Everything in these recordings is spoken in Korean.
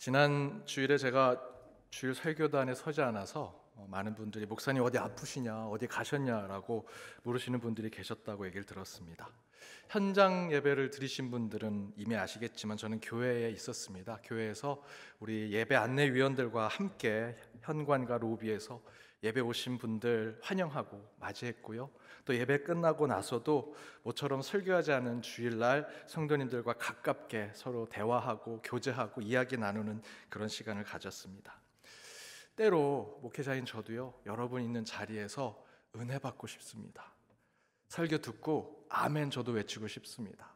지난 주일에 제가 주일 설교단에 서지 않아서 많은 분들이 목사님 어디 아프시냐, 어디 가셨냐라고 물으시는 분들이 계셨다고 얘기를 들었습니다. 현장 예배를 드리신 분들은 이미 아시겠지만 저는 교회에 있었습니다. 교회에서 우리 예배 안내위원들과 함께 현관과 로비에서 예배 오신 분들 환영하고 맞이했고요. 또 예배 끝나고 나서도 모처럼 설교하지 않은 주일날 성도님들과 가깝게 서로 대화하고 교제하고 이야기 나누는 그런 시간을 가졌습니다. 때로 목회자인 저도요, 여러분 있는 자리에서 은혜 받고 싶습니다. 설교 듣고 아멘 저도 외치고 싶습니다.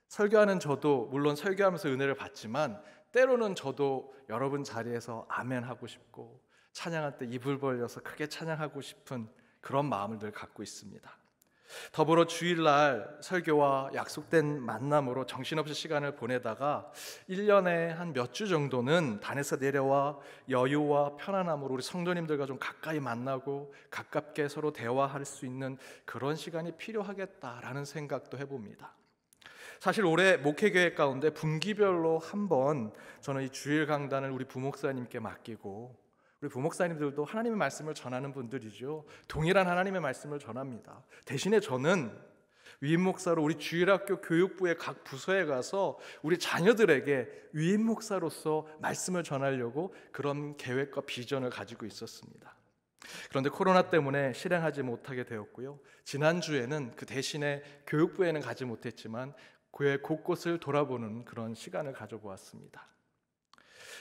설교하는 저도 물론 설교하면서 은혜를 받지만 때로는 저도 여러분 자리에서 아멘 하고 싶고 찬양할 때 입을 벌려서 크게 찬양하고 싶은 그런 마음을 늘 갖고 있습니다. 더불어 주일날 설교와 약속된 만남으로 정신없이 시간을 보내다가 1년에 한 몇 주 정도는 단에서 내려와 여유와 편안함으로 우리 성도님들과 좀 가까이 만나고 가깝게 서로 대화할 수 있는 그런 시간이 필요하겠다라는 생각도 해봅니다. 사실 올해 목회계획 가운데 분기별로 한번 저는 이 주일 강단을 우리 부목사님께 맡기고, 우리 부목사님들도 하나님의 말씀을 전하는 분들이죠. 동일한 하나님의 말씀을 전합니다. 대신에 저는 위임 목사로 우리 주일학교 교육부의 각 부서에 가서 우리 자녀들에게 위임 목사로서 말씀을 전하려고 그런 계획과 비전을 가지고 있었습니다. 그런데 코로나 때문에 실행하지 못하게 되었고요. 지난주에는 그 대신에 교육부에는 가지 못했지만 교회 곳곳을 돌아보는 그런 시간을 가져보았습니다.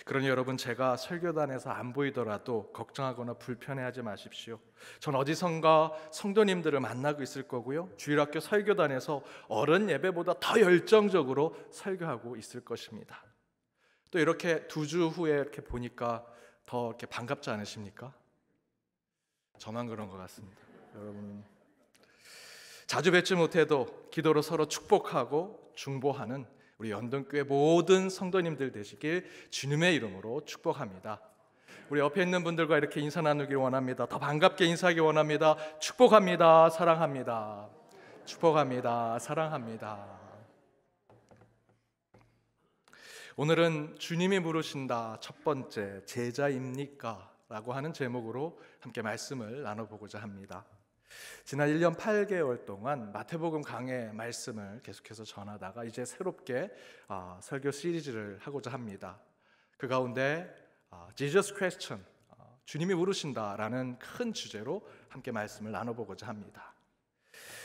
그러니 여러분, 제가 설교단에서 안 보이더라도 걱정하거나 불편해하지 마십시오. 전 어디선가 성도님들을 만나고 있을 거고요, 주일학교 설교단에서 어른 예배보다 더 열정적으로 설교하고 있을 것입니다. 또 이렇게 2주 후에 이렇게 보니까 더 이렇게 반갑지 않으십니까? 저만 그런 것 같습니다. 여러분, 자주 뵙지 못해도 기도로 서로 축복하고 중보하는 우리 연동교회 모든 성도님들 되시길 주님의 이름으로 축복합니다. 우리 옆에 있는 분들과 이렇게 인사 나누길 원합니다. 더 반갑게 인사하기 원합니다. 축복합니다. 사랑합니다. 축복합니다. 사랑합니다. 오늘은 주님이 물으신다 첫 번째, 제자입니까? 라고 하는 제목으로 함께 말씀을 나눠보고자 합니다. 지난 1년 8개월 동안 마태복음 강해 말씀을 계속해서 전하다가 이제 새롭게 설교 시리즈를 하고자 합니다. 그 가운데 Jesus Question, 주님이 물으신다라는 큰 주제로 함께 말씀을 나눠보고자 합니다.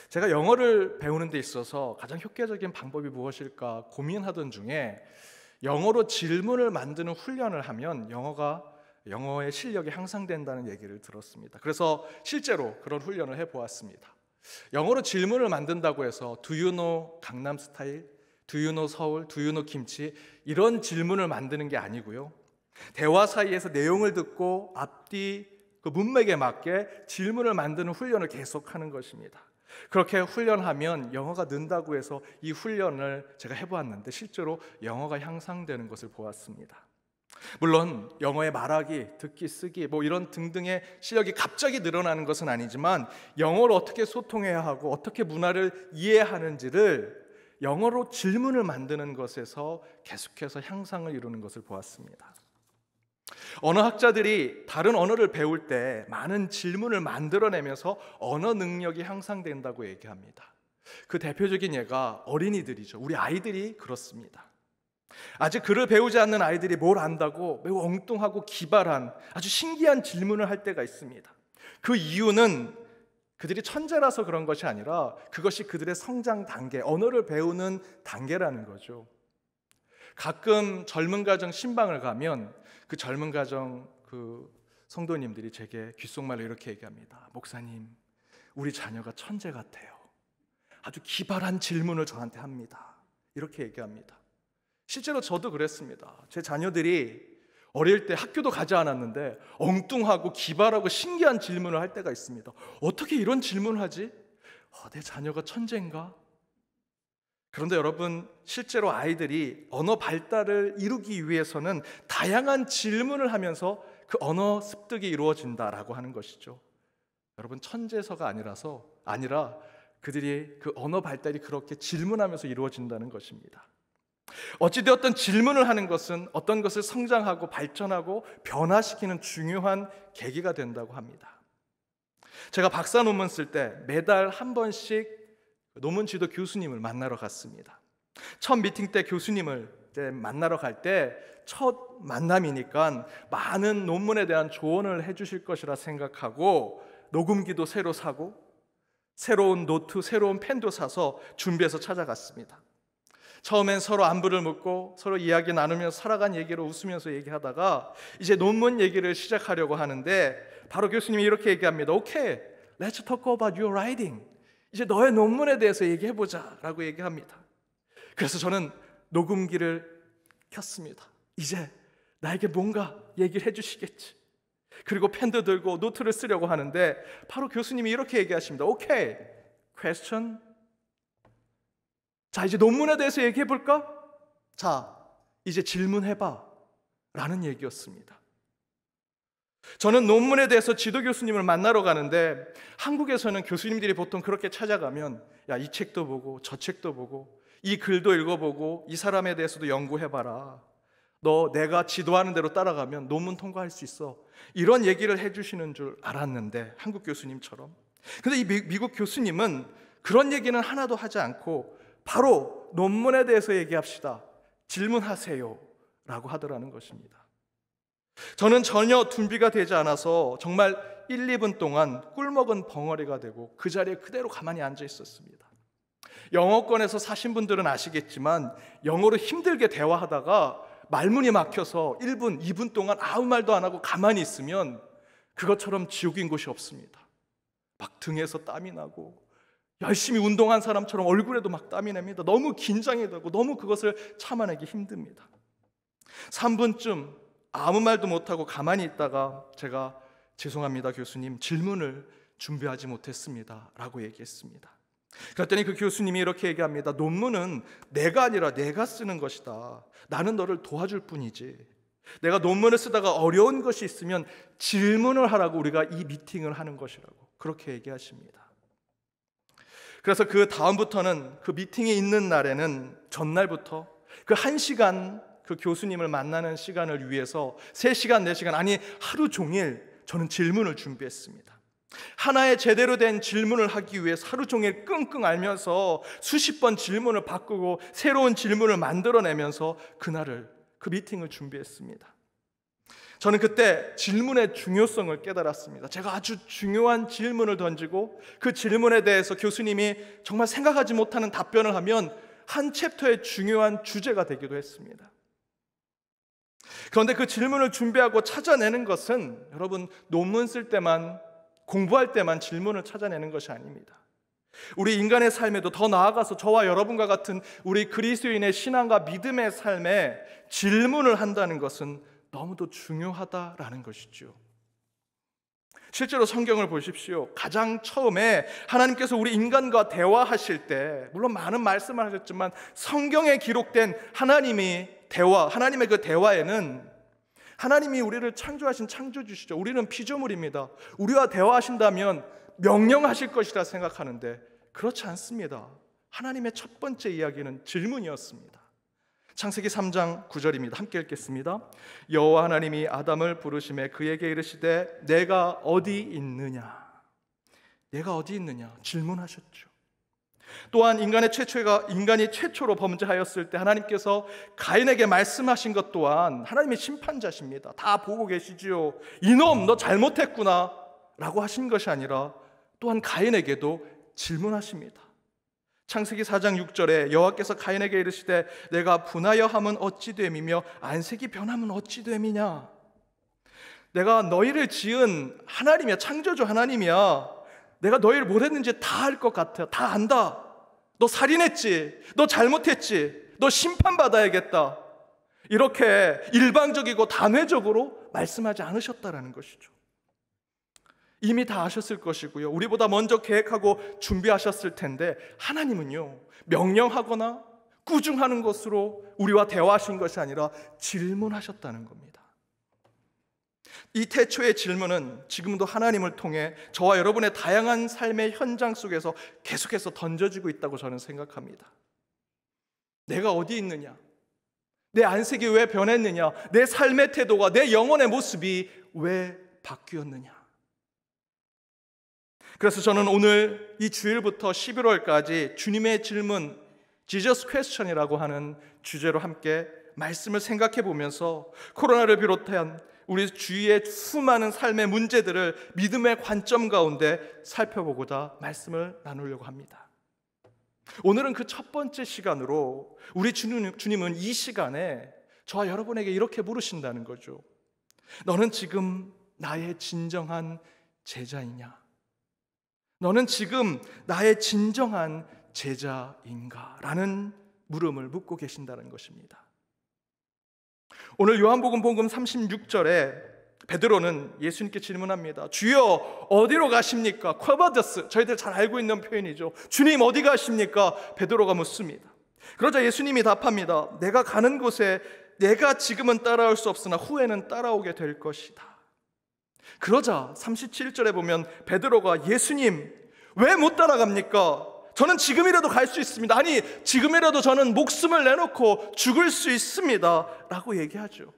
제가 영어를 배우는 데 있어서 가장 효과적인 방법이 무엇일까 고민하던 중에 영어로 질문을 만드는 훈련을 하면 영어의 실력이 향상된다는 얘기를 들었습니다. 그래서 실제로 그런 훈련을 해보았습니다. 영어로 질문을 만든다고 해서 Do you know 강남 스타일? Do you know 서울? Do you know 김치? 이런 질문을 만드는 게 아니고요, 대화 사이에서 내용을 듣고 앞뒤 그 문맥에 맞게 질문을 만드는 훈련을 계속하는 것입니다. 그렇게 훈련하면 영어가 는다고 해서 이 훈련을 제가 해보았는데 실제로 영어가 향상되는 것을 보았습니다. 물론 영어의 말하기, 듣기, 쓰기 이런 등등의 실력이 갑자기 늘어나는 것은 아니지만 영어로 어떻게 소통해야 하고 어떻게 문화를 이해하는지를 영어로 질문을 만드는 것에서 계속해서 향상을 이루는 것을 보았습니다. 언어학자들이 다른 언어를 배울 때 많은 질문을 만들어내면서 언어 능력이 향상된다고 얘기합니다. 그 대표적인 예가 어린이들이죠. 우리 아이들이 그렇습니다. 아직 글을 배우지 않는 아이들이 뭘 안다고 매우 엉뚱하고 기발한 아주 신기한 질문을 할 때가 있습니다. 그 이유는 그들이 천재라서 그런 것이 아니라 그것이 그들의 성장 단계, 언어를 배우는 단계라는 거죠. 가끔 젊은 가정 신방을 가면 그 젊은 가정 그 성도님들이 제게 귓속말로 이렇게 얘기합니다. 목사님, 우리 자녀가 천재 같아요. 아주 기발한 질문을 저한테 합니다. 이렇게 얘기합니다. 실제로 저도 그랬습니다. 제 자녀들이 어릴 때 학교도 가지 않았는데 엉뚱하고 기발하고 신기한 질문을 할 때가 있습니다. 어떻게 이런 질문을 하지? 내 자녀가 천재인가? 그런데 여러분, 실제로 아이들이 언어 발달을 이루기 위해서는 다양한 질문을 하면서 그 언어 습득이 이루어진다라고 하는 것이죠. 여러분, 천재서가 아니라 그들이 그 언어 발달이 그렇게 질문하면서 이루어진다는 것입니다. 어찌되었든 질문을 하는 것은 어떤 것을 성장하고 발전하고 변화시키는 중요한 계기가 된다고 합니다. 제가 박사 논문 쓸 때 매달 한 번씩 논문 지도 교수님을 만나러 갔습니다. 첫 미팅 때 교수님을 이제 만나러 갈 때 첫 만남이니까 많은 논문에 대한 조언을 해주실 것이라 생각하고 녹음기도 새로 사고 새로운 노트, 새로운 펜도 사서 준비해서 찾아갔습니다. 처음엔 서로 안부를 묻고 서로 이야기 나누면서 살아간 얘기로 웃으면서 얘기하다가 이제 논문 얘기를 시작하려고 하는데 바로 교수님이 이렇게 얘기합니다. Okay, let's talk about your writing. 이제 너의 논문에 대해서 얘기해보자 라고 얘기합니다. 그래서 저는 녹음기를 켰습니다. 이제 나에게 뭔가 얘기를 해주시겠지. 그리고 펜도 들고 노트를 쓰려고 하는데 바로 교수님이 이렇게 얘기하십니다. Okay, question. 자, 이제 논문에 대해서 얘기해볼까? 자, 이제 질문해봐 라는 얘기였습니다. 저는 논문에 대해서 지도 교수님을 만나러 가는데 한국에서는 교수님들이 보통 그렇게 찾아가면 야, 이 책도 보고 저 책도 보고 이 글도 읽어보고 이 사람에 대해서도 연구해봐라. 너 내가 지도하는 대로 따라가면 논문 통과할 수 있어. 이런 얘기를 해주시는 줄 알았는데 한국 교수님처럼. 근데 이 미국 교수님은 그런 얘기는 하나도 하지 않고 바로 논문에 대해서 얘기합시다. 질문하세요 라고 하더라는 것입니다. 저는 전혀 준비가 되지 않아서 정말 1, 2분 동안 꿀먹은 벙어리가 되고 그 자리에 그대로 가만히 앉아 있었습니다. 영어권에서 사신 분들은 아시겠지만 영어로 힘들게 대화하다가 말문이 막혀서 1분, 2분 동안 아무 말도 안 하고 가만히 있으면 그것처럼 지옥인 곳이 없습니다. 막 등에서 땀이 나고 열심히 운동한 사람처럼 얼굴에도 막 땀이 납니다. 너무 긴장이 되고 너무 그것을 참아내기 힘듭니다. 3분쯤 아무 말도 못하고 가만히 있다가 제가 죄송합니다 교수님, 질문을 준비하지 못했습니다 라고 얘기했습니다. 그랬더니 그 교수님이 이렇게 얘기합니다. 논문은 내가 아니라 내가 쓰는 것이다. 나는 너를 도와줄 뿐이지. 내가 논문을 쓰다가 어려운 것이 있으면 질문을 하라고 우리가 이 미팅을 하는 것이라고 그렇게 얘기하십니다. 그래서 그 다음부터는 그 미팅이 있는 날에는 전날부터 그 1시간 그 교수님을 만나는 시간을 위해서 3시간, 4시간 아니 하루 종일 저는 질문을 준비했습니다. 하나의 제대로 된 질문을 하기 위해 하루 종일 끙끙 앓면서 수십 번 질문을 바꾸고 새로운 질문을 만들어내면서 그날을 그 미팅을 준비했습니다. 저는 그때 질문의 중요성을 깨달았습니다. 제가 아주 중요한 질문을 던지고 그 질문에 대해서 교수님이 정말 생각하지 못하는 답변을 하면 한 챕터의 중요한 주제가 되기도 했습니다. 그런데 그 질문을 준비하고 찾아내는 것은 여러분 논문 쓸 때만 공부할 때만 질문을 찾아내는 것이 아닙니다. 우리 인간의 삶에도 더 나아가서 저와 여러분과 같은 우리 그리스도인의 신앙과 믿음의 삶에 질문을 한다는 것은 너무도 중요하다라는 것이죠. 실제로 성경을 보십시오. 가장 처음에 하나님께서 우리 인간과 대화하실 때 물론 많은 말씀을 하셨지만 성경에 기록된 하나님의 그 대화에는 하나님이 우리를 창조하신 창조주시죠. 우리는 피조물입니다. 우리와 대화하신다면 명령하실 것이라 생각하는데 그렇지 않습니다. 하나님의 첫 번째 이야기는 질문이었습니다. 창세기 3장 9절입니다. 함께 읽겠습니다. 여호와 하나님이 아담을 부르시매 그에게 이르시되 내가 어디 있느냐? 내가 어디 있느냐? 질문하셨죠. 또한 인간이 최초로 범죄하였을 때 하나님께서 가인에게 말씀하신 것 또한 하나님의 심판자십니다. 다 보고 계시지요. 이놈 너 잘못했구나 라고 하신 것이 아니라 또한 가인에게도 질문하십니다. 창세기 4장 6절에 여호와께서 가인에게 이르시되 내가 분하여 함은 어찌 됨이며 안색이 변함은 어찌 됨이냐? 내가 너희를 지은 하나님이야. 창조주 하나님이야. 내가 너희를 뭘 했는지 다 알 것 같아. 다 안다. 너 살인했지. 너 잘못했지. 너 심판받아야겠다. 이렇게 일방적이고 단회적으로 말씀하지 않으셨다라는 것이죠. 이미 다 아셨을 것이고요. 우리보다 먼저 계획하고 준비하셨을 텐데 하나님은요. 명령하거나 꾸중하는 것으로 우리와 대화하신 것이 아니라 질문하셨다는 겁니다. 이 태초의 질문은 지금도 하나님을 통해 저와 여러분의 다양한 삶의 현장 속에서 계속해서 던져지고 있다고 저는 생각합니다. 내가 어디 있느냐? 내 안색이 왜 변했느냐? 내 삶의 태도가, 내 영혼의 모습이 왜 바뀌었느냐? 그래서 저는 오늘 이 주일부터 11월까지 주님의 질문, Jesus Question이라고 하는 주제로 함께 말씀을 생각해 보면서 코로나를 비롯한 우리 주위의 수많은 삶의 문제들을 믿음의 관점 가운데 살펴보고자 말씀을 나누려고 합니다. 오늘은 그 첫 번째 시간으로 우리 주님은 이 시간에 저와 여러분에게 이렇게 물으신다는 거죠. 너는 지금 나의 진정한 제자이냐? 너는 지금 나의 진정한 제자인가? 라는 물음을 묻고 계신다는 것입니다. 오늘 요한복음 복음 36절에 베드로는 예수님께 질문합니다. 주여 어디로 가십니까? 쿼바더스, 저희들 잘 알고 있는 표현이죠. 주님 어디 가십니까? 베드로가 묻습니다. 그러자 예수님이 답합니다. 내가 가는 곳에 내가 지금은 따라올 수 없으나 후에는 따라오게 될 것이다. 그러자 37절에 보면 베드로가 예수님 왜 못 따라갑니까? 저는 지금이라도 갈 수 있습니다. 아니 지금이라도 저는 목숨을 내놓고 죽을 수 있습니다 라고 얘기하죠.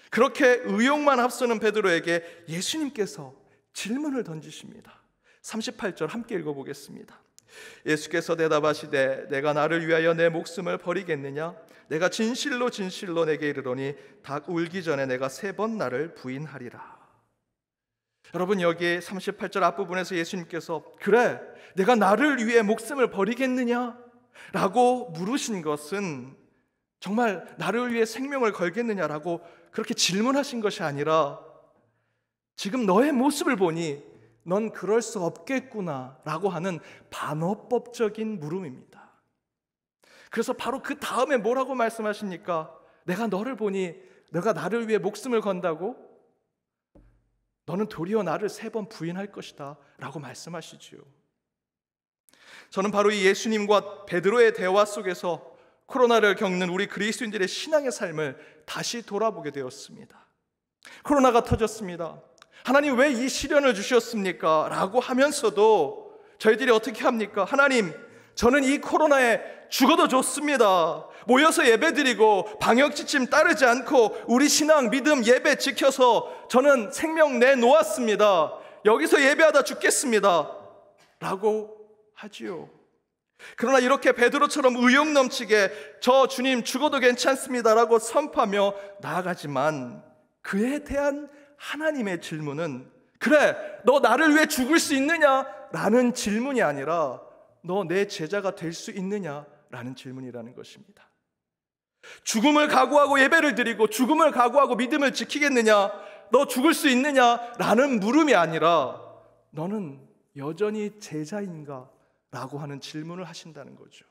그렇게 의욕만 앞서는 베드로에게 예수님께서 질문을 던지십니다. 38절 함께 읽어보겠습니다. 예수께서 대답하시되 내가 나를 위하여 내 목숨을 버리겠느냐? 내가 진실로 진실로 내게 이르노니 닭 울기 전에 내가 3번 나를 부인하리라. 여러분 여기 38절 앞부분에서 예수님께서 그래 내가 나를 위해 목숨을 버리겠느냐? 라고 물으신 것은 정말 나를 위해 생명을 걸겠느냐라고 그렇게 질문하신 것이 아니라 지금 너의 모습을 보니 넌 그럴 수 없겠구나 라고 하는 반어법적인 물음입니다. 그래서 바로 그 다음에 뭐라고 말씀하십니까? 내가 너를 보니 너가 나를 위해 목숨을 건다고? 너는 도리어 나를 3번 부인할 것이다 라고 말씀하시죠. 저는 바로 이 예수님과 베드로의 대화 속에서 코로나를 겪는 우리 그리스도인들의 신앙의 삶을 다시 돌아보게 되었습니다. 코로나가 터졌습니다. 하나님 왜 이 시련을 주셨습니까? 라고 하면서도 저희들이 어떻게 합니까? 하나님 저는 이 코로나에 죽어도 좋습니다. 모여서 예배드리고 방역지침 따르지 않고 우리 신앙, 믿음, 예배 지켜서 저는 생명 내놓았습니다. 여기서 예배하다 죽겠습니다 라고 하지요. 그러나 이렇게 베드로처럼 의욕 넘치게 저 주님 죽어도 괜찮습니다 라고 선포하며 나아가지만 그에 대한 하나님의 질문은 그래 너 나를 위해 죽을 수 있느냐? 라는 질문이 아니라 너 내 제자가 될 수 있느냐? 라는 질문이라는 것입니다. 죽음을 각오하고 예배를 드리고 죽음을 각오하고 믿음을 지키겠느냐? 너 죽을 수 있느냐? 라는 물음이 아니라 너는 여전히 제자인가? 라고 하는 질문을 하신다는 거죠.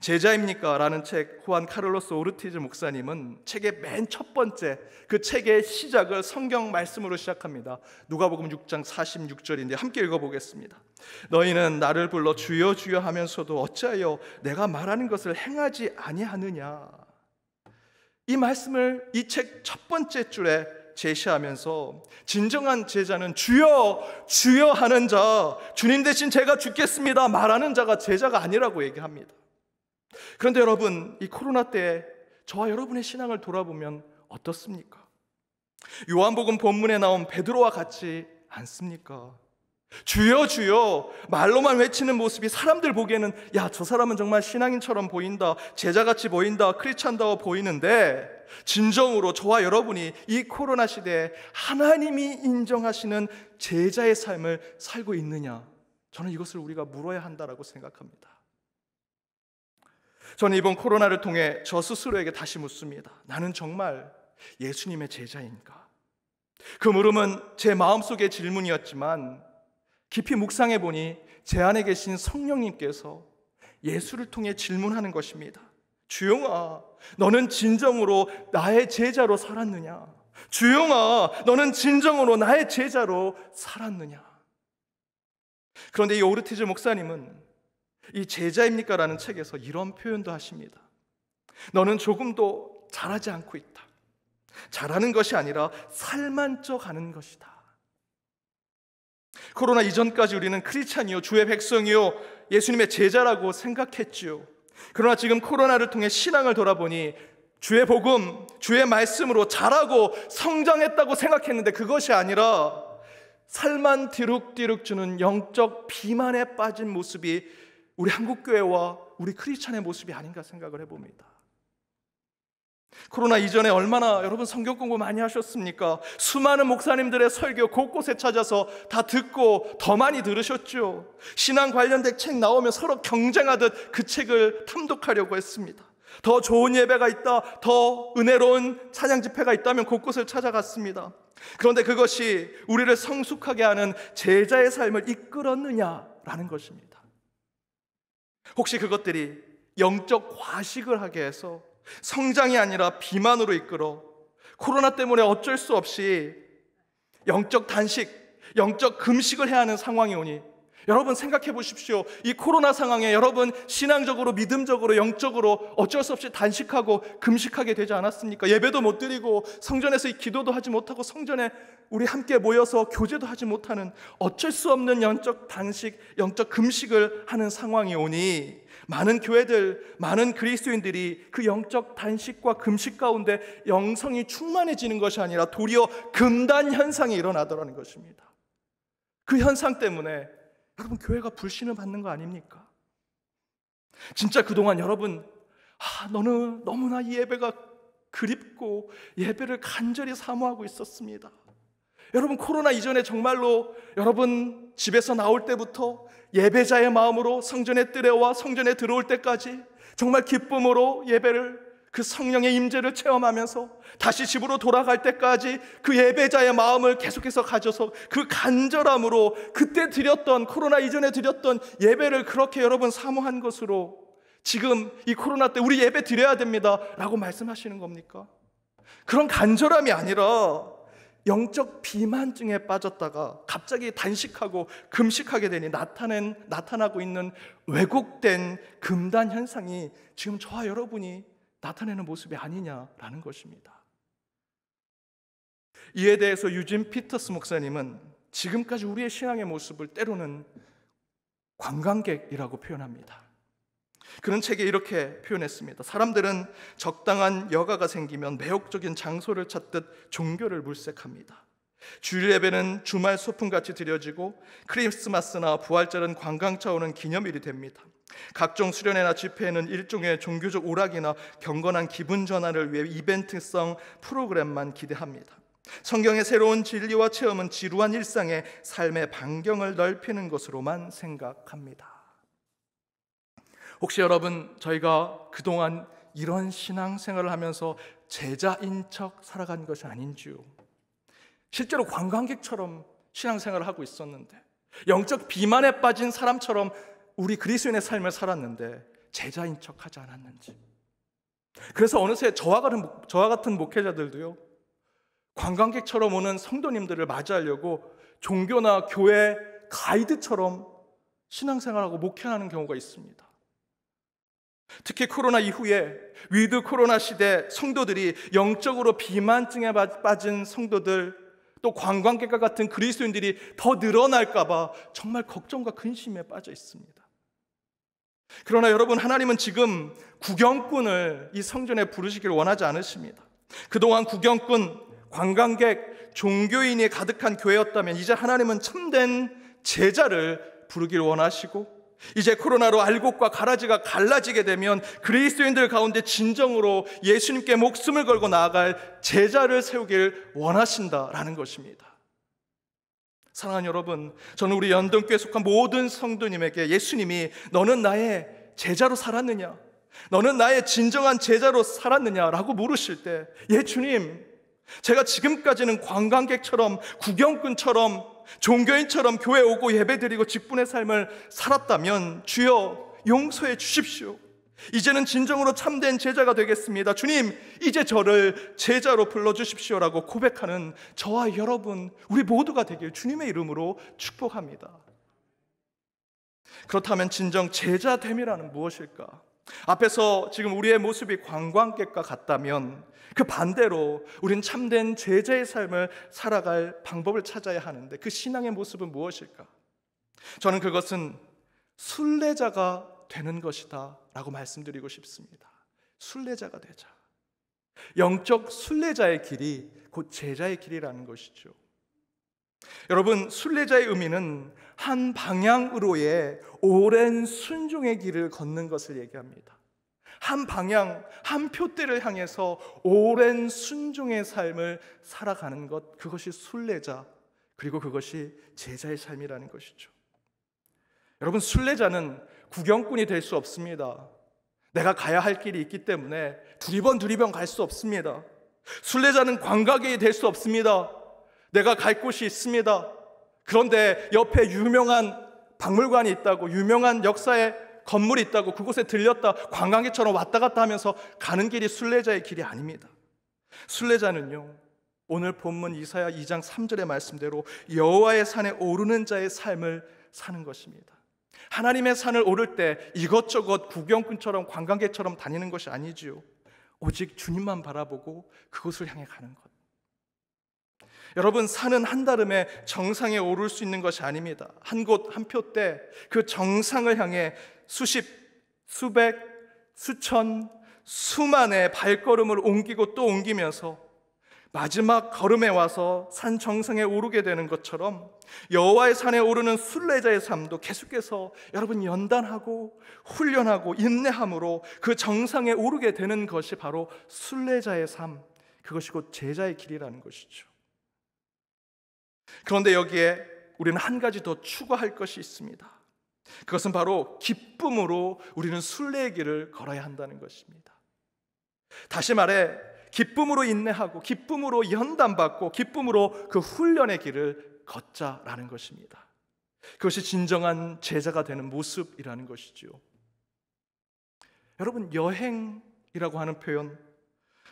제자입니까? 라는 책 후안 카를로스 오르티즈 목사님은 책의 맨 첫 번째 그 책의 시작을 성경 말씀으로 시작합니다. 누가복음 6장 46절인데 함께 읽어보겠습니다. 너희는 나를 불러 주여 주여 하면서도 어찌하여 내가 말하는 것을 행하지 아니하느냐? 이 말씀을 이 책 첫 번째 줄에 제시하면서 진정한 제자는 주여 주여 하는 자, 주님 대신 제가 죽겠습니다 말하는 자가 제자가 아니라고 얘기합니다. 그런데 여러분 이 코로나 때에 저와 여러분의 신앙을 돌아보면 어떻습니까? 요한복음 본문에 나온 베드로와 같지 않습니까? 주여 주여 말로만 외치는 모습이 사람들 보기에는 야, 저 사람은 정말 신앙인처럼 보인다, 제자같이 보인다, 크리스찬다워 보이는데 진정으로 저와 여러분이 이 코로나 시대에 하나님이 인정하시는 제자의 삶을 살고 있느냐? 저는 이것을 우리가 물어야 한다라고 생각합니다. 저는 이번 코로나를 통해 저 스스로에게 다시 묻습니다. 나는 정말 예수님의 제자인가? 그 물음은 제 마음속의 질문이었지만 깊이 묵상해 보니 제 안에 계신 성령님께서 예수를 통해 질문하는 것입니다. 주영아, 너는 진정으로 나의 제자로 살았느냐? 주영아, 너는 진정으로 나의 제자로 살았느냐? 그런데 이 오르티즈 목사님은 이 제자입니까? 라는 책에서 이런 표현도 하십니다. 너는 조금도 잘하지 않고 있다. 잘하는 것이 아니라 살만 쪄가는 것이다. 코로나 이전까지 우리는 크리스찬이요, 주의 백성이요, 예수님의 제자라고 생각했지요. 그러나 지금 코로나를 통해 신앙을 돌아보니 주의 복음, 주의 말씀으로 자라고 성장했다고 생각했는데 그것이 아니라 살만 디룩디룩 주는 영적 비만에 빠진 모습이 우리 한국교회와 우리 크리스찬의 모습이 아닌가 생각을 해봅니다. 코로나 이전에 얼마나 여러분 성경 공부 많이 하셨습니까? 수많은 목사님들의 설교 곳곳에 찾아서 다 듣고 더 많이 들으셨죠. 신앙 관련된 책 나오면 서로 경쟁하듯 그 책을 탐독하려고 했습니다. 더 좋은 예배가 있다, 더 은혜로운 찬양 집회가 있다면 곳곳을 찾아갔습니다. 그런데 그것이 우리를 성숙하게 하는 제자의 삶을 이끌었느냐라는 것입니다. 혹시 그것들이 영적 과식을 하게 해서 성장이 아니라 비만으로 이끌어 코로나 때문에 어쩔 수 없이 영적 단식, 영적 금식을 해야 하는 상황이 오니 여러분 생각해 보십시오. 이 코로나 상황에 여러분 신앙적으로, 믿음적으로, 영적으로 어쩔 수 없이 단식하고 금식하게 되지 않았습니까? 예배도 못 드리고 성전에서 기도도 하지 못하고 성전에 우리 함께 모여서 교제도 하지 못하는 어쩔 수 없는 영적 단식, 영적 금식을 하는 상황이 오니 많은 교회들, 많은 그리스도인들이 그 영적 단식과 금식 가운데 영성이 충만해지는 것이 아니라 도리어 금단 현상이 일어나더라는 것입니다. 그 현상 때문에 여러분 교회가 불신을 받는 거 아닙니까? 진짜 그동안 여러분 너는 너무나 이 예배가 그립고 예배를 간절히 사모하고 있었습니다. 여러분 코로나 이전에 정말로 여러분 집에서 나올 때부터 예배자의 마음으로 성전에 들어와 성전에 들어올 때까지 정말 기쁨으로 예배를 그 성령의 임재를 체험하면서 다시 집으로 돌아갈 때까지 그 예배자의 마음을 계속해서 가져서 그 간절함으로 그때 드렸던 코로나 이전에 드렸던 예배를 그렇게 여러분 사모한 것으로 지금 이 코로나 때 우리 예배 드려야 됩니다 라고 말씀하시는 겁니까? 그런 간절함이 아니라 영적 비만증에 빠졌다가 갑자기 단식하고 금식하게 되니 나타나고 있는 왜곡된 금단 현상이 지금 저와 여러분이 나타내는 모습이 아니냐라는 것입니다. 이에 대해서 유진 피터스 목사님은 지금까지 우리의 신앙의 모습을 때로는 관광객이라고 표현합니다. 그런 책에 이렇게 표현했습니다. 사람들은 적당한 여가가 생기면 매혹적인 장소를 찾듯 종교를 물색합니다. 주일 예배는 주말 소풍같이 드려지고 크리스마스나 부활절은 관광차 오는 기념일이 됩니다. 각종 수련회나 집회에는 일종의 종교적 오락이나 경건한 기분 전환을 위해 이벤트성 프로그램만 기대합니다. 성경의 새로운 진리와 체험은 지루한 일상의 삶의 반경을 넓히는 것으로만 생각합니다. 혹시 여러분 저희가 그동안 이런 신앙생활을 하면서 제자인 척 살아간 것이 아닌지요? 실제로 관광객처럼 신앙생활을 하고 있었는데 영적 비만에 빠진 사람처럼 우리 그리스도인의 삶을 살았는데 제자인 척 하지 않았는지. 그래서 어느새 저와 같은 목회자들도요 관광객처럼 오는 성도님들을 맞이하려고 종교나 교회 가이드처럼 신앙생활하고 목회하는 경우가 있습니다. 특히 코로나 이후에 위드 코로나 시대 성도들이 영적으로 비만증에 빠진 성도들 또 관광객과 같은 그리스도인들이 더 늘어날까 봐 정말 걱정과 근심에 빠져 있습니다. 그러나 여러분 하나님은 지금 구경꾼을 이 성전에 부르시기를 원하지 않으십니다. 그동안 구경꾼, 관광객, 종교인이 가득한 교회였다면 이제 하나님은 참된 제자를 부르기를 원하시고 이제 코로나로 알곡과 가라지가 갈라지게 되면 그리스도인들 가운데 진정으로 예수님께 목숨을 걸고 나아갈 제자를 세우길 원하신다라는 것입니다. 사랑하는 여러분, 저는 우리 연동교회에 속한 모든 성도님에게 예수님이 너는 나의 제자로 살았느냐? 너는 나의 진정한 제자로 살았느냐라고 물으실 때 예 주님, 제가 지금까지는 관광객처럼 구경꾼처럼 종교인처럼 교회 오고 예배드리고 직분의 삶을 살았다면 주여 용서해 주십시오. 이제는 진정으로 참된 제자가 되겠습니다. 주님, 이제 저를 제자로 불러주십시오라고 고백하는 저와 여러분 우리 모두가 되길 주님의 이름으로 축복합니다. 그렇다면 진정 제자됨이라는 무엇일까? 앞에서 지금 우리의 모습이 관광객과 같다면 그 반대로 우리는 참된 제자의 삶을 살아갈 방법을 찾아야 하는데 그 신앙의 모습은 무엇일까? 저는 그것은 순례자가 되는 것이다 라고 말씀드리고 싶습니다. 순례자가 되자. 영적 순례자의 길이 곧 제자의 길이라는 것이죠. 여러분, 순례자의 의미는 한 방향으로의 오랜 순종의 길을 걷는 것을 얘기합니다. 한 방향, 한 표대를 향해서 오랜 순종의 삶을 살아가는 것, 그것이 순례자, 그리고 그것이 제자의 삶이라는 것이죠. 여러분, 순례자는 구경꾼이 될 수 없습니다. 내가 가야 할 길이 있기 때문에 두리번 갈 수 없습니다. 순례자는 관광객이 될 수 없습니다. 내가 갈 곳이 있습니다. 그런데 옆에 유명한 박물관이 있다고, 유명한 역사의 건물이 있다고 그곳에 들렸다 관광객처럼 왔다 갔다 하면서 가는 길이 순례자의 길이 아닙니다. 순례자는요, 오늘 본문 이사야 2장 3절의 말씀대로 여호와의 산에 오르는 자의 삶을 사는 것입니다. 하나님의 산을 오를 때 이것저것 구경꾼처럼 관광객처럼 다니는 것이 아니지요. 오직 주님만 바라보고 그곳을 향해 가는 것. 여러분, 산은 한다름에 정상에 오를 수 있는 것이 아닙니다. 한 곳 한 표대 그 정상을 향해 수십, 수백, 수천, 수만의 발걸음을 옮기고 또 옮기면서 마지막 걸음에 와서 산 정상에 오르게 되는 것처럼 여호와의 산에 오르는 순례자의 삶도 계속해서 여러분 연단하고 훈련하고 인내함으로 그 정상에 오르게 되는 것이 바로 순례자의 삶, 그것이 곧 제자의 길이라는 것이죠. 그런데 여기에 우리는 한 가지 더 추가할 것이 있습니다. 그것은 바로 기쁨으로 우리는 순례의 길을 걸어야 한다는 것입니다. 다시 말해, 기쁨으로 인내하고 기쁨으로 연단받고 기쁨으로 그 훈련의 길을 걷자라는 것입니다. 그것이 진정한 제자가 되는 모습이라는 것이죠. 여러분, 여행이라고 하는 표현,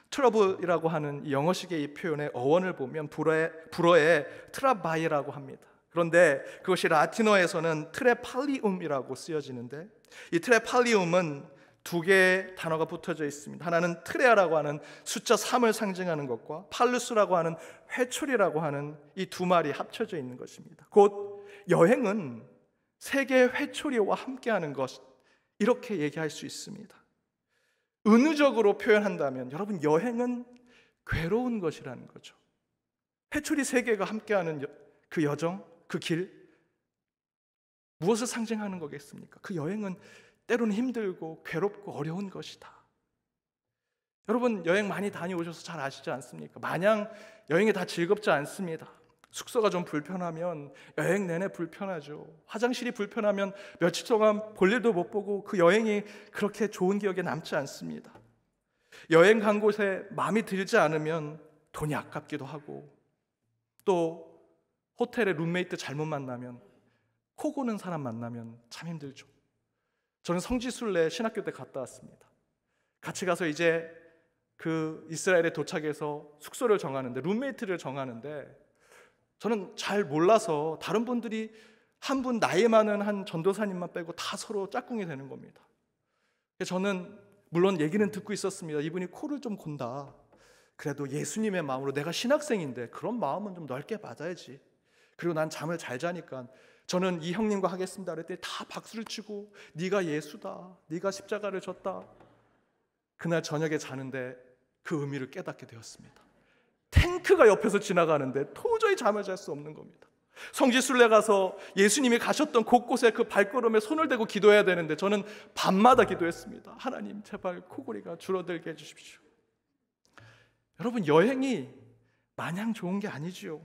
트러블이라고 하는 이 영어식의 이 표현의 어원을 보면 불어에 트라바이라고 합니다. 그런데 그것이 라틴어에서는 트레팔리움이라고 쓰여지는데, 이 트레팔리움은 두 개의 단어가 붙어져 있습니다. 하나는 트레아라고 하는 숫자 3을 상징하는 것과 팔루스라고 하는 회초리라고 하는 이 두 말이 합쳐져 있는 것입니다. 곧 여행은 세 개의 회초리와 함께하는 것, 이렇게 얘기할 수 있습니다. 은유적으로 표현한다면 여러분, 여행은 괴로운 것이라는 거죠. 회초리 세 개가 함께하는 그 여정, 그 길, 무엇을 상징하는 거겠습니까? 그 여행은 때로는 힘들고 괴롭고 어려운 것이다. 여러분, 여행 많이 다녀오셔서 잘 아시지 않습니까? 마냥 여행이 다 즐겁지 않습니다. 숙소가 좀 불편하면 여행 내내 불편하죠. 화장실이 불편하면 며칠 동안 볼 일도 못 보고 그 여행이 그렇게 좋은 기억에 남지 않습니다. 여행 간 곳에 마음이 들지 않으면 돈이 아깝기도 하고, 또 호텔에 룸메이트 잘못 만나면, 코 고는 사람 만나면 참 힘들죠. 저는 성지순례 신학교 때 갔다 왔습니다. 같이 가서 이제 그 이스라엘에 도착해서 숙소를 정하는데, 룸메이트를 정하는데, 저는 잘 몰라서 다른 분들이 한 분 나이 많은 한 전도사님만 빼고 다 서로 짝꿍이 되는 겁니다. 저는 물론 얘기는 듣고 있었습니다. 이분이 코를 좀 곤다. 그래도 예수님의 마음으로, 내가 신학생인데 그런 마음은 좀 넓게 받아야지. 그리고 난 잠을 잘 자니까 저는 이 형님과 하겠습니다 그랬더니 다 박수를 치고, 네가 예수다, 네가 십자가를 졌다. 그날 저녁에 자는데 그 의미를 깨닫게 되었습니다. 탱크가 옆에서 지나가는데 도저히 잠을 잘 수 없는 겁니다. 성지순례 가서 예수님이 가셨던 곳곳에 그 발걸음에 손을 대고 기도해야 되는데 저는 밤마다 기도했습니다. 하나님, 제발 코골이가 줄어들게 해주십시오. 여러분, 여행이 마냥 좋은 게 아니지요.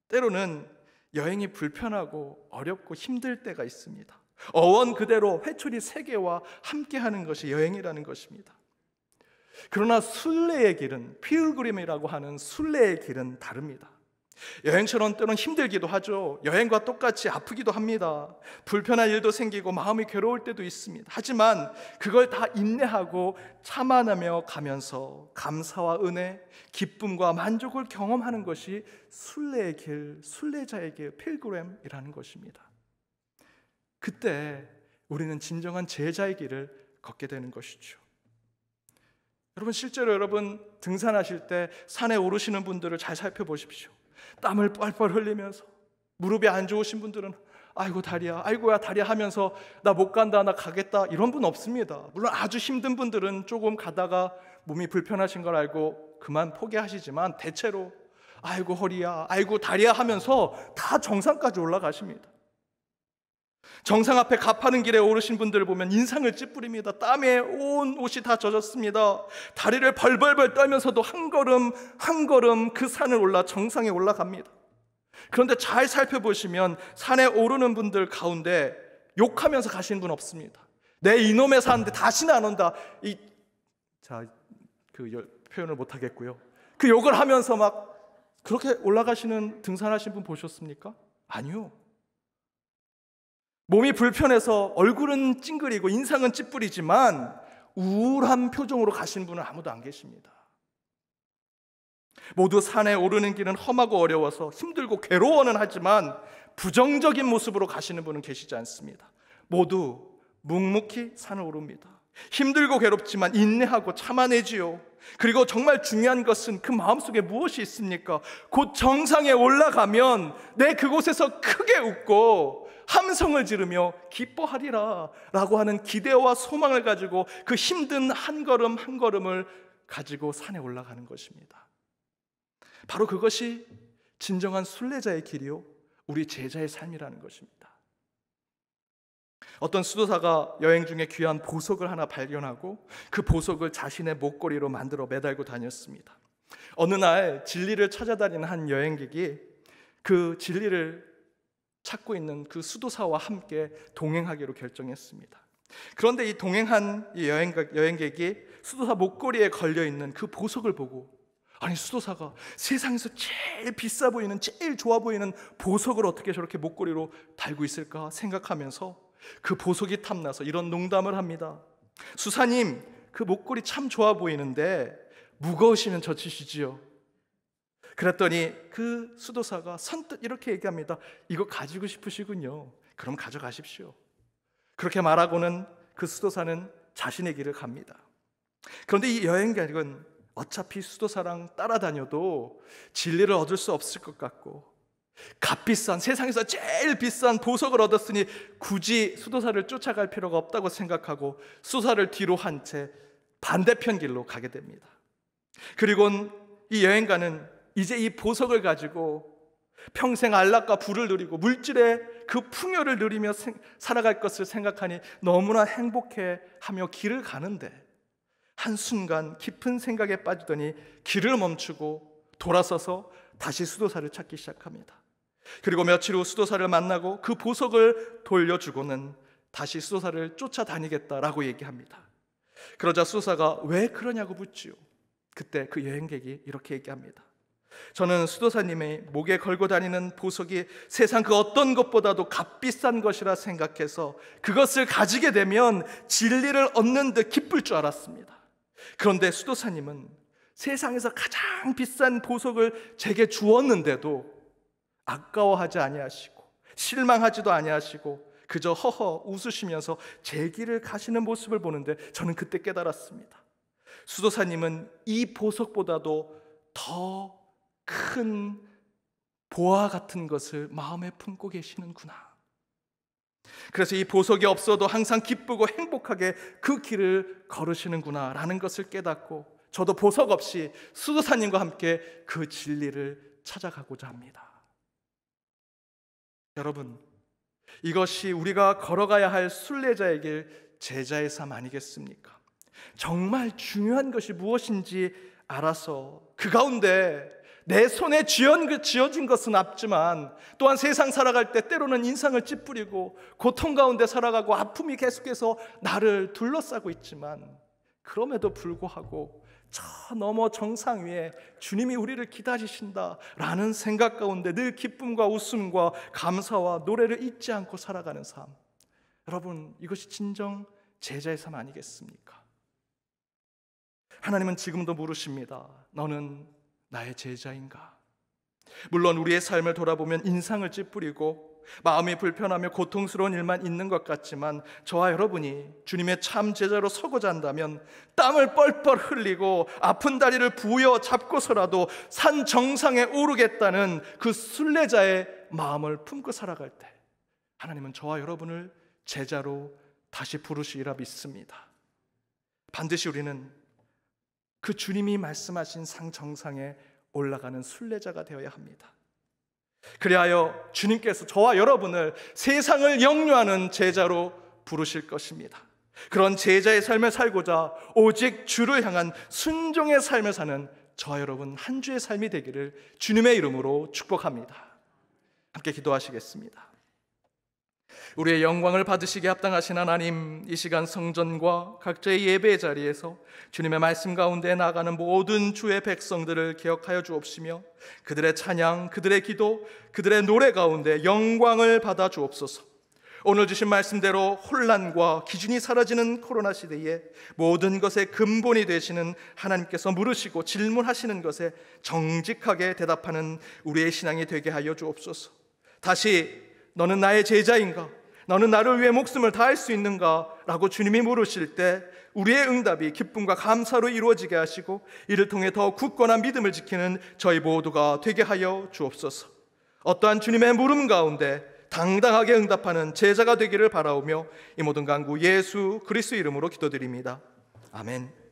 때로는 여행이 불편하고 어렵고 힘들 때가 있습니다. 어원 그대로 회초리 3개와 함께하는 것이 여행이라는 것입니다. 그러나 순례의 길은, 필그림이라고 하는 순례의 길은 다릅니다. 여행처럼 때로는 힘들기도 하죠. 여행과 똑같이 아프기도 합니다. 불편한 일도 생기고 마음이 괴로울 때도 있습니다. 하지만 그걸 다 인내하고 참아내며 가면서 감사와 은혜, 기쁨과 만족을 경험하는 것이 순례의 길, 순례자의 길, 필그림이라는 것입니다. 그때 우리는 진정한 제자의 길을 걷게 되는 것이죠. 여러분, 실제로 여러분 등산하실 때 산에 오르시는 분들을 잘 살펴보십시오. 땀을 뻘뻘 흘리면서, 무릎이 안 좋으신 분들은 아이고 다리야, 아이고야 다리야 하면서 나 못 간다, 나 가겠다 이런 분 없습니다. 물론 아주 힘든 분들은 조금 가다가 몸이 불편하신 걸 알고 그만 포기하시지만 대체로 아이고 허리야, 아이고 다리야 하면서 다 정상까지 올라가십니다. 정상 앞에 가파른 길에 오르신 분들을 보면 인상을 찌푸립니다. 땀에 온 옷이 다 젖었습니다. 다리를 벌벌벌 떨면서도 한 걸음 한 걸음 그 산을 올라 정상에 올라갑니다. 그런데 잘 살펴보시면 산에 오르는 분들 가운데 욕하면서 가시는 분 없습니다. 내 이놈의 산인데 다시는 안 온다. 표현을 못 하겠고요. 그 욕을 하면서 막 그렇게 올라가시는 등산하신 분 보셨습니까? 아니요. 몸이 불편해서 얼굴은 찡그리고 인상은 찌푸리지만 우울한 표정으로 가신 분은 아무도 안 계십니다. 모두 산에 오르는 길은 험하고 어려워서 힘들고 괴로워는 하지만 부정적인 모습으로 가시는 분은 계시지 않습니다. 모두 묵묵히 산을 오릅니다. 힘들고 괴롭지만 인내하고 참아내지요. 그리고 정말 중요한 것은 그 마음속에 무엇이 있습니까? 곧 정상에 올라가면 내 그곳에서 크게 웃고 함성을 지르며 기뻐하리라 라고 하는 기대와 소망을 가지고 그 힘든 한 걸음 한 걸음을 가지고 산에 올라가는 것입니다. 바로 그것이 진정한 순례자의 길이요 우리 제자의 삶이라는 것입니다. 어떤 수도사가 여행 중에 귀한 보석을 하나 발견하고 그 보석을 자신의 목걸이로 만들어 매달고 다녔습니다. 어느 날 진리를 찾아다니는 한 여행객이 그 진리를 찾고 있는 그 수도사와 함께 동행하기로 결정했습니다. 그런데 이 동행한 이 여행객이 수도사 목걸이에 걸려있는 그 보석을 보고 아니 수도사가 세상에서 제일 비싸 보이는 제일 좋아 보이는 보석을 어떻게 저렇게 목걸이로 달고 있을까 생각하면서 그 보석이 탐나서 이런 농담을 합니다. 수사님, 그 목걸이 참 좋아 보이는데 무거우시면 젖히시지요. 그랬더니 그 수도사가 선뜻 이렇게 얘기합니다. 이거 가지고 싶으시군요. 그럼 가져가십시오. 그렇게 말하고는 그 수도사는 자신의 길을 갑니다. 그런데 이 여행객은 어차피 수도사랑 따라다녀도 진리를 얻을 수 없을 것 같고 값비싼 세상에서 제일 비싼 보석을 얻었으니 굳이 수도사를 쫓아갈 필요가 없다고 생각하고 수도사를 뒤로 한 채 반대편 길로 가게 됩니다. 그리고는 이 여행가는 이제 이 보석을 가지고 평생 안락과 부를 누리고 물질의 그 풍요를 누리며 살아갈 것을 생각하니 너무나 행복해하며 길을 가는데 한순간 깊은 생각에 빠지더니 길을 멈추고 돌아서서 다시 수도사를 찾기 시작합니다. 그리고 며칠 후 수도사를 만나고 그 보석을 돌려주고는 다시 수도사를 쫓아다니겠다라고 얘기합니다. 그러자 수도사가 왜 그러냐고 묻지요. 그때 그 여행객이 이렇게 얘기합니다. 저는 수도사님의 목에 걸고 다니는 보석이 세상 그 어떤 것보다도 값비싼 것이라 생각해서 그것을 가지게 되면 진리를 얻는 듯 기쁠 줄 알았습니다. 그런데 수도사님은 세상에서 가장 비싼 보석을 제게 주었는데도 아까워하지 아니하시고 실망하지도 아니하시고 그저 허허 웃으시면서 제 길을 가시는 모습을 보는데 저는 그때 깨달았습니다. 수도사님은 이 보석보다도 더 큰 보화 같은 것을 마음에 품고 계시는구나. 그래서 이 보석이 없어도 항상 기쁘고 행복하게 그 길을 걸으시는구나 라는 것을 깨닫고 저도 보석 없이 수도사님과 함께 그 진리를 찾아가고자 합니다. 여러분, 이것이 우리가 걸어가야 할 순례자의 길, 제자의 삶 아니겠습니까? 정말 중요한 것이 무엇인지 알아서 그 가운데 내 손에 쥐어진 것은 없지만 또한 세상 살아갈 때 때로는 인상을 찌푸리고 고통 가운데 살아가고 아픔이 계속해서 나를 둘러싸고 있지만 그럼에도 불구하고 저 너머 정상 위에 주님이 우리를 기다리신다라는 생각 가운데 늘 기쁨과 웃음과 감사와 노래를 잊지 않고 살아가는 삶, 여러분 이것이 진정 제자의 삶 아니겠습니까? 하나님은 지금도 물으십니다. 너는 나의 제자인가? 물론 우리의 삶을 돌아보면 인상을 찌푸리고 마음이 불편하며 고통스러운 일만 있는 것 같지만 저와 여러분이 주님의 참 제자로 서고자 한다면 땀을 뻘뻘 흘리고 아픈 다리를 부여 잡고서라도 산 정상에 오르겠다는 그 순례자의 마음을 품고 살아갈 때 하나님은 저와 여러분을 제자로 다시 부르시리라 믿습니다. 반드시 우리는 그 주님이 말씀하신 상 정상에 올라가는 순례자가 되어야 합니다. 그리하여 주님께서 저와 여러분을 세상을 역류하는 제자로 부르실 것입니다. 그런 제자의 삶을 살고자 오직 주를 향한 순종의 삶을 사는 저와 여러분 한 주의 삶이 되기를 주님의 이름으로 축복합니다. 함께 기도하시겠습니다. 우리의 영광을 받으시기에 합당하신 하나님, 이 시간 성전과 각자의 예배의 자리에서 주님의 말씀 가운데 나아가는 모든 주의 백성들을 기억하여 주옵시며 그들의 찬양, 그들의 기도, 그들의 노래 가운데 영광을 받아 주옵소서. 오늘 주신 말씀대로 혼란과 기준이 사라지는 코로나 시대에 모든 것의 근본이 되시는 하나님께서 물으시고 질문하시는 것에 정직하게 대답하는 우리의 신앙이 되게 하여 주옵소서. 다시 너는 나의 제자인가? 너는 나를 위해 목숨을 다할 수 있는가? 라고 주님이 물으실 때 우리의 응답이 기쁨과 감사로 이루어지게 하시고 이를 통해 더 굳건한 믿음을 지키는 저희 모두가 되게 하여 주옵소서. 어떠한 주님의 물음 가운데 당당하게 응답하는 제자가 되기를 바라오며 이 모든 간구 예수 그리스도 이름으로 기도드립니다. 아멘.